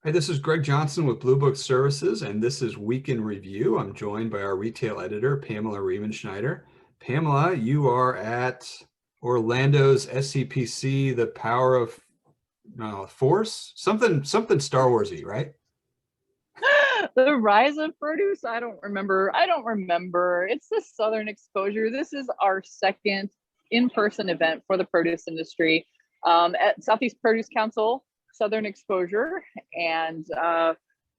Hey, this is Greg Johnson with Blue Book Services, and this is Week in Review. I'm joined by our retail editor, Pamela Riemenschneider. Pamela, you are at Orlando's SCPC, The Power of Force, something Star Warsy, right? The rise of produce. I don't remember. It's the Southern Exposure. This is our second in-person event for the produce industry at Southeast Produce Council, Southern Exposure. And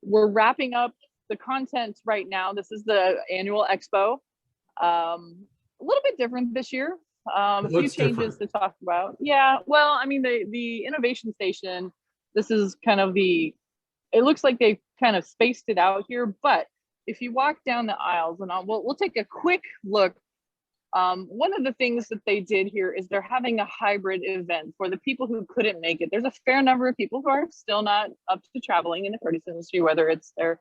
we're wrapping up the content right now. This is the annual expo. A little bit different this year. It A few looks changes different. to talk about. Yeah, well, I mean, the innovation station, this is kind of it looks like they kind of spaced it out here, but if you walk down the aisles, and we'll take a quick look. One of the things that they did here is they're having a hybrid event for the people who couldn't make it. There's a fair number of people who are still not up to traveling in the produce industry, whether it's their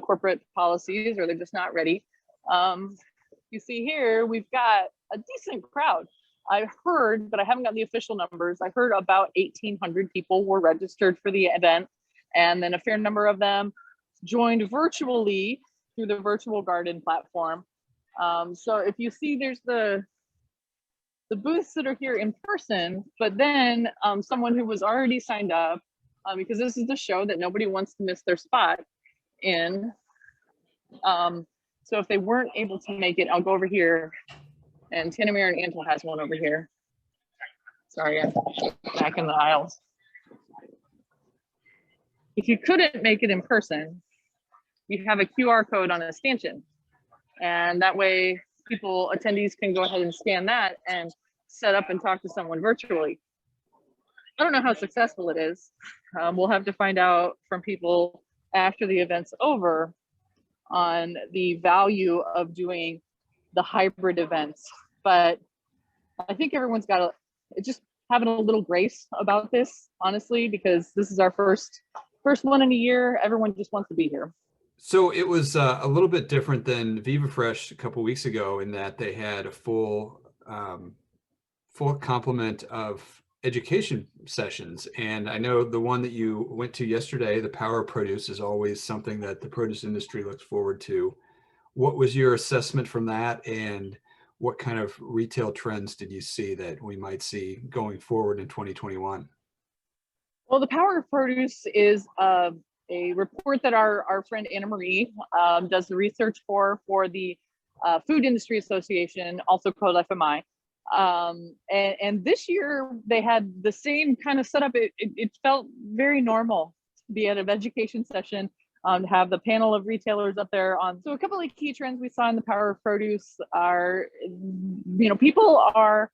corporate policies or they're just not ready. You see here, we've got a decent crowd. I heard, but I haven't got the official numbers. I heard about 1,800 people were registered for the event, and then a fair number of them joined virtually through the virtual garden platform. So if you see, there's the booths that are here in person, but then someone who was already signed up, because this is the show that nobody wants to miss their spot in. So if they weren't able to make it, I'll go over here, and Tanamir and Angela has one over here. Sorry, I'm back in the aisles. If you couldn't make it in person, you have a QR code on a stanchion. And that way attendees can go ahead and scan that and set up and talk to someone virtually. I don't know how successful it is. We'll have to find out from people after the event's over on the value of doing the hybrid events. But I think everyone's got just having a little grace about this, honestly, because this is our first one in a year. Everyone just wants to be here. So it was a little bit different than Viva Fresh a couple weeks ago in that they had a full complement of education sessions. And I know the one that you went to yesterday, the Power of Produce, is always something that the produce industry looks forward to. What was your assessment from that, and what kind of retail trends did you see that we might see going forward in 2021? Well, the Power of Produce is a report that our friend Anna Marie does the research for the Food Industry Association, also called FMI. And this year they had the same kind of setup. It felt very normal to be at an education session, to have the panel of retailers up there on. So a couple of key trends we saw in the Power of Produce are, people are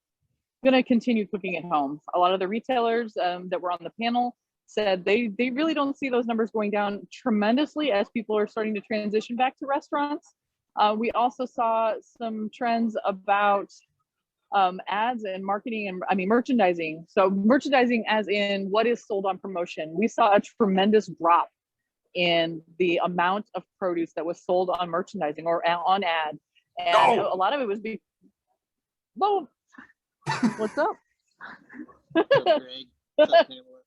going to continue cooking at home. A lot of the retailers that were on the panel said they really don't see those numbers going down tremendously as people are starting to transition back to restaurants. We also saw some trends about ads and marketing and merchandising. So merchandising as in what is sold on promotion. We saw a tremendous drop in the amount of produce that was sold on merchandising or on ad. And a lot of it was well, what's up? Greg. What's up, Pamela?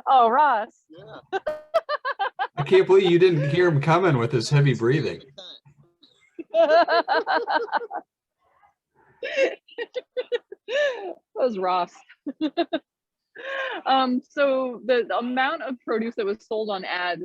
Oh, Ross. Yeah. I can't believe you didn't hear him coming with his heavy breathing. That was Ross. So the amount of produce that was sold on ad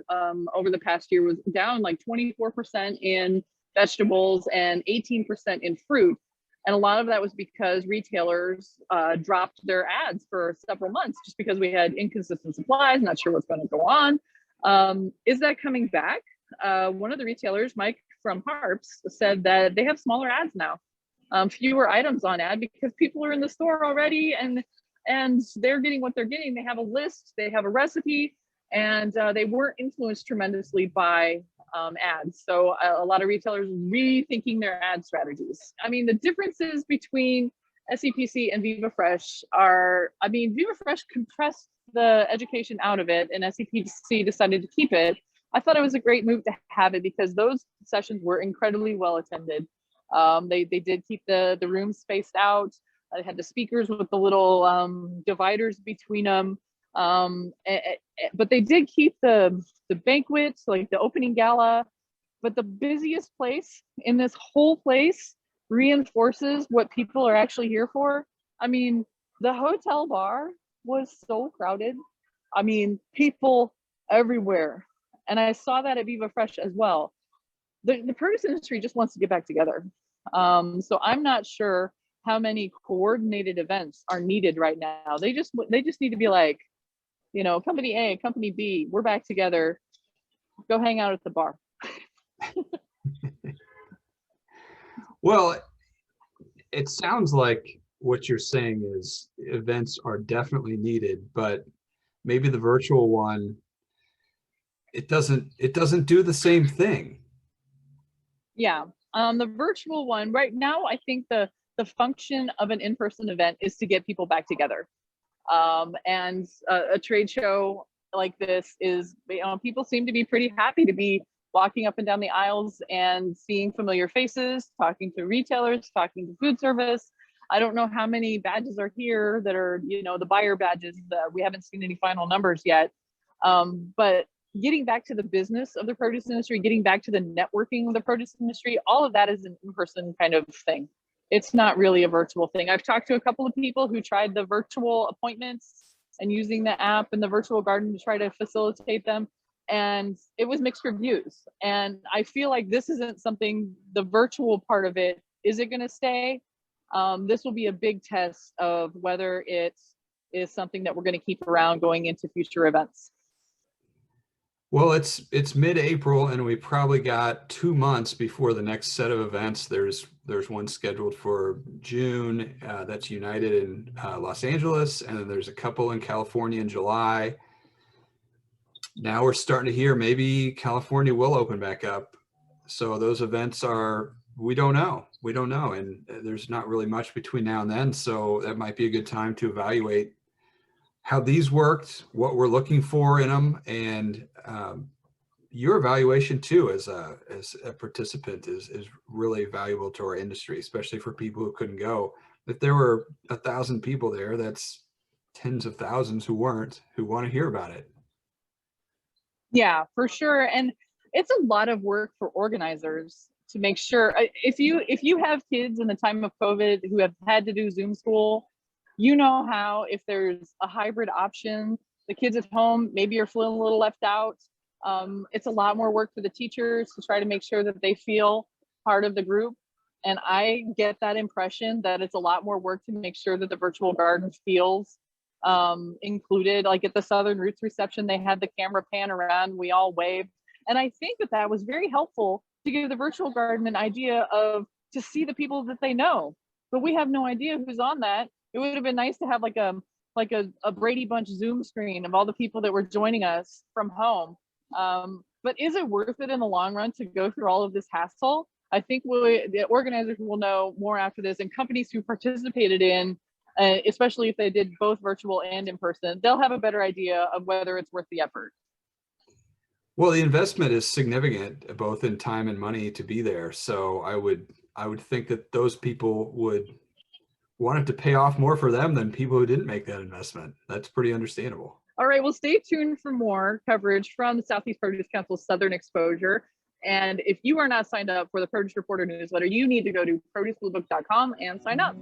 over the past year was down like 24% in vegetables and 18% in fruit. And a lot of that was because retailers dropped their ads for several months just because we had inconsistent supplies, not sure what's going to go on. Is that coming back? One of the retailers, Mike from Harps, said that they have smaller ads now, fewer items on ad because people are in the store already and they're getting what they're getting. They have a list, they have a recipe, and they weren't influenced tremendously by ads. So a lot of retailers rethinking their ad strategies. I mean, the differences between SCPC and Viva Fresh are, Viva Fresh compressed the education out of it and SCPC decided to keep it. I thought it was a great move to have it because those sessions were incredibly well attended. They did keep the room spaced out. They had the speakers with the little dividers between them. But they did keep the banquet, like the opening gala. But the busiest place in this whole place reinforces what people are actually here for. I mean, the hotel bar was so crowded. I mean, people everywhere. And I saw that at Viva Fresh as well. The produce industry just wants to get back together. So I'm not sure how many coordinated events are needed right now. They just need to be like, you know, company A, company B, we're back together. Go hang out at the bar. Well, it sounds like what you're saying is events are definitely needed, but maybe the virtual one, it doesn't do the same thing. Yeah. The virtual one right now, I think the function of an in-person event is to get people back together. And a trade show like this is, you know, people seem to be pretty happy to be walking up and down the aisles and seeing familiar faces, talking to retailers, talking to food service. I don't know how many badges are here that are, you know, the buyer badges. We haven't seen any final numbers yet. But getting back to the business of the produce industry, getting back to the networking of the produce industry, all of that is an in-person kind of thing. It's not really a virtual thing. I've talked to a couple of people who tried the virtual appointments and using the app and the virtual garden to try to facilitate them. And it was mixed reviews. And I feel like this isn't something, the virtual part of it, is it going to stay? This will be a big test of whether it is something that we're going to keep around going into future events. Well, it's mid-April, and we probably got 2 months before the next set of events. There's one scheduled for June, that's United in Los Angeles, and then there's a couple in California in July. Now we're starting to hear maybe California will open back up. So those events are, we don't know, and there's not really much between now and then. So that might be a good time to evaluate how these worked, what we're looking for in them, and your evaluation too as a participant is really valuable to our industry, especially for people who couldn't go. If there were 1,000 people there, that's tens of thousands who want to hear about it. Yeah, for sure. And it's a lot of work for organizers to make sure, if you have kids in the time of COVID who have had to do Zoom school, you know how if there's a hybrid option, the kids at home maybe are feeling a little left out. It's a lot more work for the teachers to try to make sure that they feel part of the group. And I get that impression that it's a lot more work to make sure that the virtual garden feels included. Like at the Southern Roots reception, they had the camera pan around, we all waved. And I think that was very helpful to give the virtual garden an idea of, to see the people that they know. But we have no idea who's on that. It would have been nice to have like a Brady Bunch Zoom screen of all the people that were joining us from home. But is it worth it in the long run to go through all of this hassle? I think the organizers will know more after this, and companies who participated in, especially if they did both virtual and in person, they'll have a better idea of whether it's worth the effort. Well, the investment is significant, both in time and money, to be there. So I would think that those people would want it to pay off more for them than people who didn't make that investment. That's pretty understandable. All right, well, stay tuned for more coverage from the Southeast Produce Council's Southern Exposure. And if you are not signed up for the Produce Reporter newsletter, you need to go to producebluebook.com and sign up.